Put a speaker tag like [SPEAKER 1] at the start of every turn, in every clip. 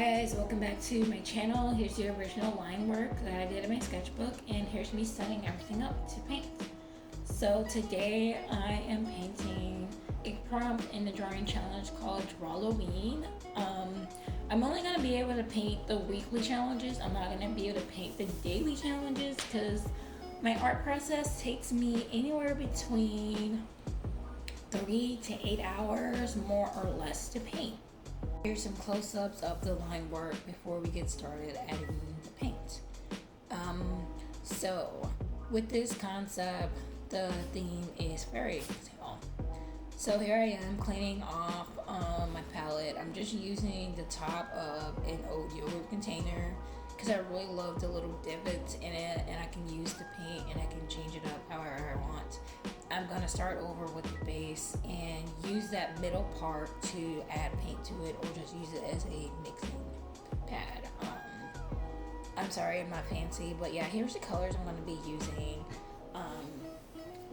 [SPEAKER 1] Guys, welcome back to my channel. Here's the original line work that I did in my sketchbook, and here's me setting everything up to paint. So today I am painting a prompt in the drawing challenge called Drawloween. I'm only going to be able to paint the weekly challenges. I'm not going to be able to paint the daily challenges because my art process takes me anywhere between 3 to 8 hours more or less to paint. Here's some close-ups of the line work before we get started adding the paint. So with this concept, the theme is fairy tale. So here I am cleaning off my palette. I'm just using the top of an old yogurt container because I really love the little divots in it, and I can use the paint and I can change it up however I want. I'm gonna start over with the base and use that middle part to add paint to it, or just use it as a mixing pad. I'm sorry, I'm not fancy, but yeah, here's the colors I'm gonna be using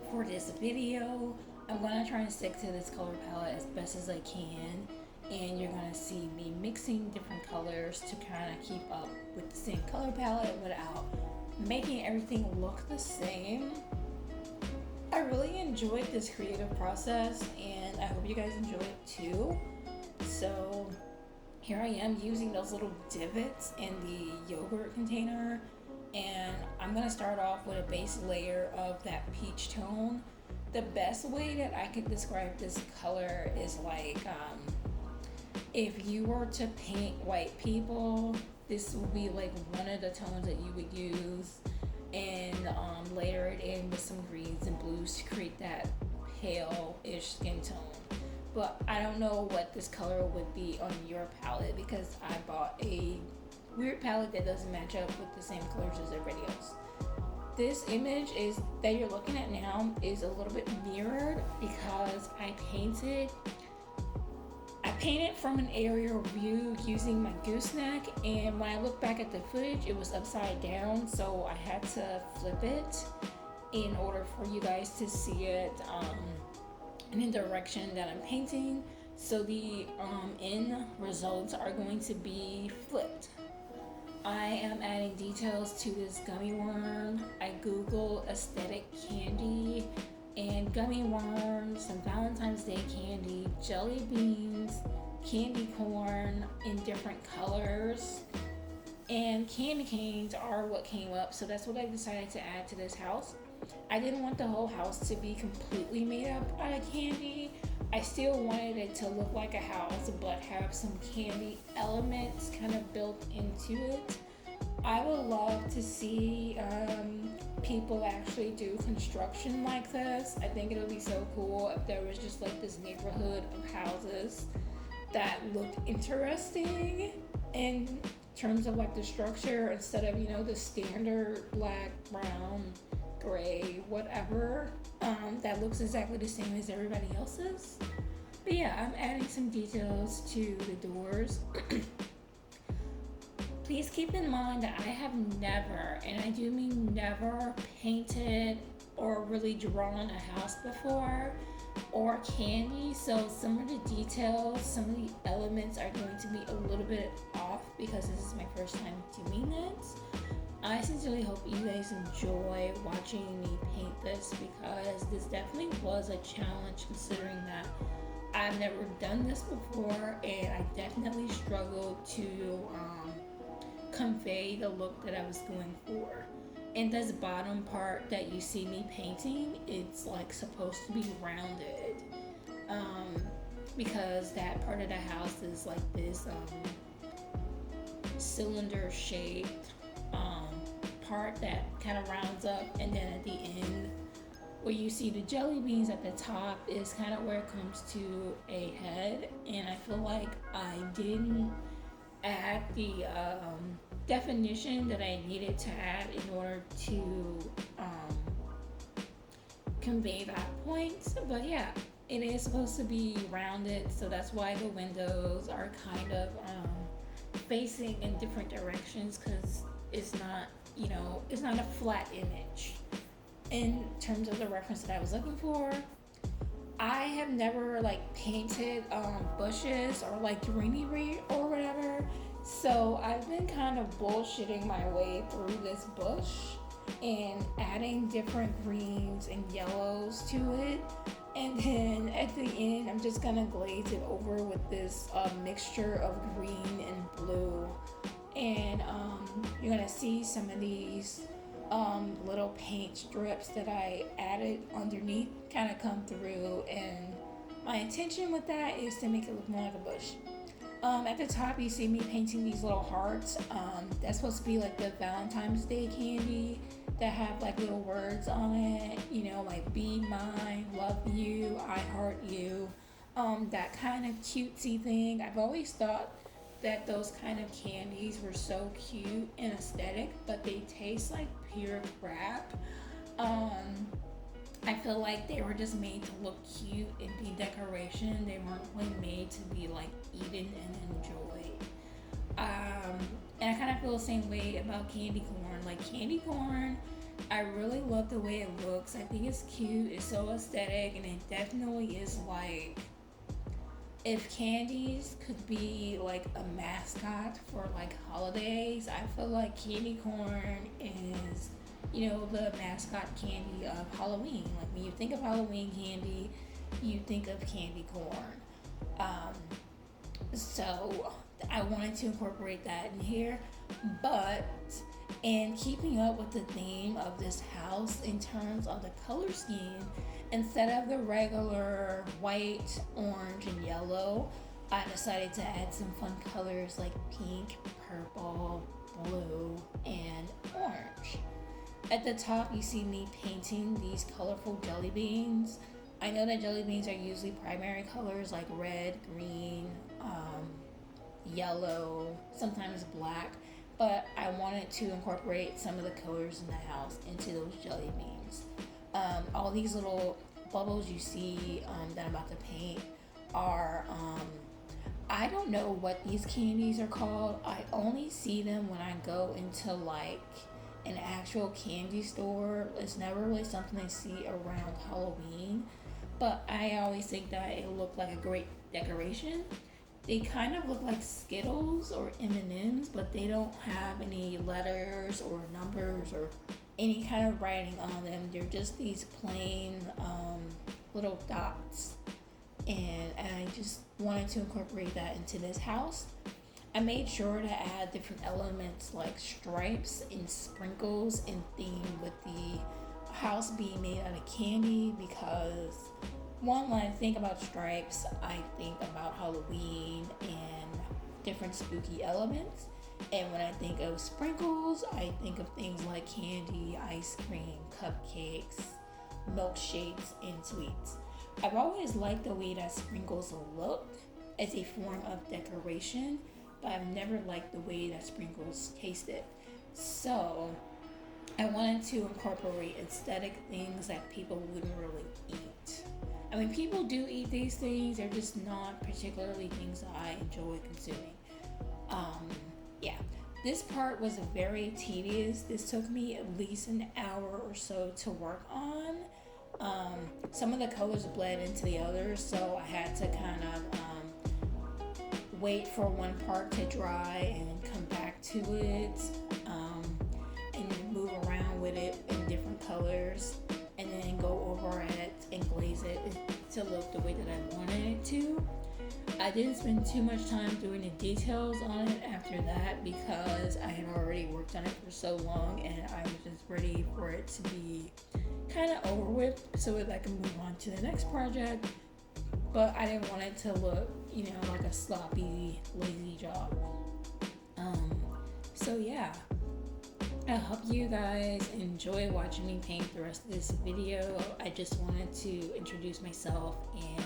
[SPEAKER 1] for this video. I'm gonna try and stick to this color palette as best as I can, and you're gonna see me mixing different colors to kind of keep up with the same color palette without making everything look the same. I really enjoyed this creative process, and I hope you guys enjoy it too. So here I am using those little divots in the yogurt container, and I'm gonna start off with a base layer of that peach tone. The best way that I could describe this color is like if you were to paint white people, this would be like one of the tones that you would use, and layer it in with some greens and blues to create that pale-ish skin tone. But I don't know what this color would be on your palette because I bought a weird palette that doesn't match up with the same colors as everybody else. This image that you're looking at now is a little bit mirrored because I painted from an aerial view using my gooseneck, and when I look back at the footage it was upside down, so I had to flip it in order for you guys to see it in the direction that I'm painting. So the end results are going to be flipped. I am adding details to this gummy worm. I googled aesthetic candy and gummy worms, some Valentine's Day candy, jelly beans, candy corn in different colors, and candy canes are what came up, so that's what I decided to add to this house. I didn't want the whole house to be completely made up out of candy. I still wanted it to look like a house but have some candy elements kind of built into it. I would love to see people actually do construction like this. I think it would be so cool if there was just like this neighborhood of houses that looked interesting in terms of like the structure, instead of, you know, the standard black, brown, gray, whatever that looks exactly the same as everybody else's. But yeah, I'm adding some details to the doors. Please keep in mind that I have never, and I do mean never, painted or really drawn a house before, or candy, so some of the details, some of the elements are going to be a little bit off because this is my first time doing it. I sincerely hope you guys enjoy watching me paint this because this definitely was a challenge, considering that I've never done this before, and I definitely struggled to convey the look that I was going for. And this bottom part that you see me painting, it's like supposed to be rounded because that part of the house is like this cylinder shaped part that kind of rounds up, and then at the end where you see the jelly beans at the top is kind of where it comes to a head. And I feel like I didn't add the definition that I needed to add in order to convey that point. But yeah, it is supposed to be rounded, so that's why the windows are kind of facing in different directions, because it's not, you know, it's not a flat image. In terms of the reference that I was looking for, I have never like painted bushes or like greenery or whatever So I've been kind of bullshitting my way through this bush and adding different greens and yellows to it. And then at the end, I'm just gonna glaze it over with this mixture of green and blue. And you're gonna see some of these little paint strips that I added underneath kind of come through. And my intention with that is to make it look more like a bush. At the top, you see me painting these little hearts. That's supposed to be like the Valentine's Day candy that have like little words on it, like be mine, love you, I heart you, that kind of cutesy thing. I've always thought that those kind of candies were so cute and aesthetic, but they taste like pure crap. I feel like they were just made to look cute and be decoration. They weren't really made to be like eaten and enjoyed. And I kind of feel the same way about candy corn. Like candy corn, I really love the way it looks. I think it's cute, it's so aesthetic, and it definitely is like, if candies could be like a mascot for like holidays, I feel like candy corn is, the mascot candy of Halloween. Like when you think of Halloween candy, you think of candy corn. So I wanted to incorporate that in here, but in keeping up with the theme of this house in terms of the color scheme, instead of the regular white, orange, and yellow, I decided to add some fun colors like pink, purple, blue, and orange. At the top, you see me painting these colorful jelly beans. I know that jelly beans are usually primary colors like red, green, yellow, sometimes black, but I wanted to incorporate some of the colors in the house into those jelly beans. All these little bubbles you see that I'm about to paint are, I don't know what these candies are called. I only see them when I go into like an actual candy store. It's never really something I see around Halloween, but I always think that it looked like a great decoration. They kind of look like Skittles or M&Ms, but they don't have any letters or numbers or any kind of writing on them. They're just these plain little dots. And I just wanted to incorporate that into this house. I made sure to add different elements like stripes and sprinkles in theme with the house being made out of candy, because one, when I think about stripes, I think about Halloween and different spooky elements. And when I think of sprinkles, I think of things like candy, ice cream, cupcakes, milkshakes, and sweets. I've always liked the way that sprinkles look as a form of decoration, but I've never liked the way that sprinkles tasted. So I wanted to incorporate aesthetic things that people wouldn't really eat. I mean, people do eat these things, they're just not particularly things that I enjoy consuming. Yeah, this part was very tedious. This took me at least an hour or so to work on. Some of the colors bled into the others, so I had to kind of wait for one part to dry and come back to it, and move around with it in different colors, and then go over it and glaze it to look the way that I wanted it to. I didn't spend too much time doing the details on it after that, because I had already worked on it for so long and I was just ready for it to be kind of over with so that I can move on to the next project. But I didn't want it to look, like a sloppy, lazy job. So yeah, I hope you guys enjoy watching me paint the rest of this video. I just wanted to introduce myself and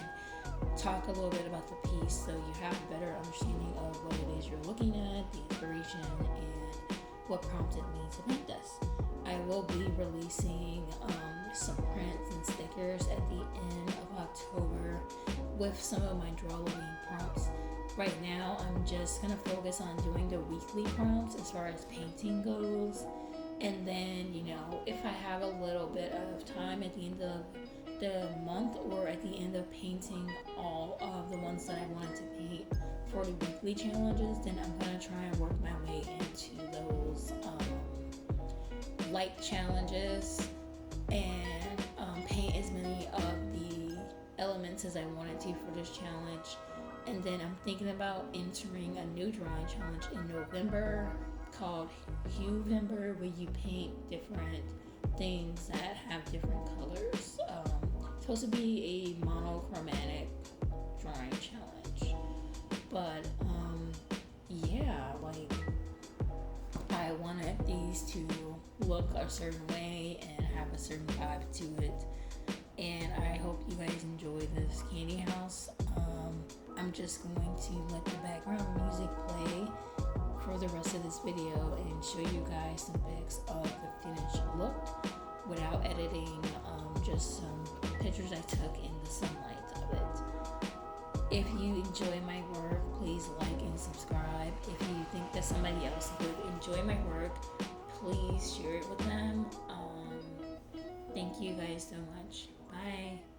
[SPEAKER 1] talk a little bit about the piece so you have a better understanding of what it is you're looking at, the inspiration, and what prompted me to paint this. I will be releasing some prints and stickers at the end of October with some of my Drawloween prompts. Right now, I'm just going to focus on doing the weekly prompts as far as painting goes. And then, if I have a little bit of time at the end of the month or at the end of painting all of the ones that I wanted to paint for the weekly challenges, then I'm gonna try and work my way into those light challenges and paint as many of the elements as I wanted to for this challenge. And then I'm thinking about entering a new drawing challenge in November called Huevember, where you paint different things that have different colors. It's supposed to be a monochromatic drawing challenge. But yeah, like I wanted these to look a certain way and have a certain vibe to it. And I hope you guys enjoy this candy house. I'm just going to let the background music play for the rest of this video and show you guys some pics of the finished look without editing, just some pictures I took in the sunlight of it. If you enjoy my work, please like and subscribe. If you think that somebody else would enjoy my work, please share it with them. Thank you guys so much. Bye.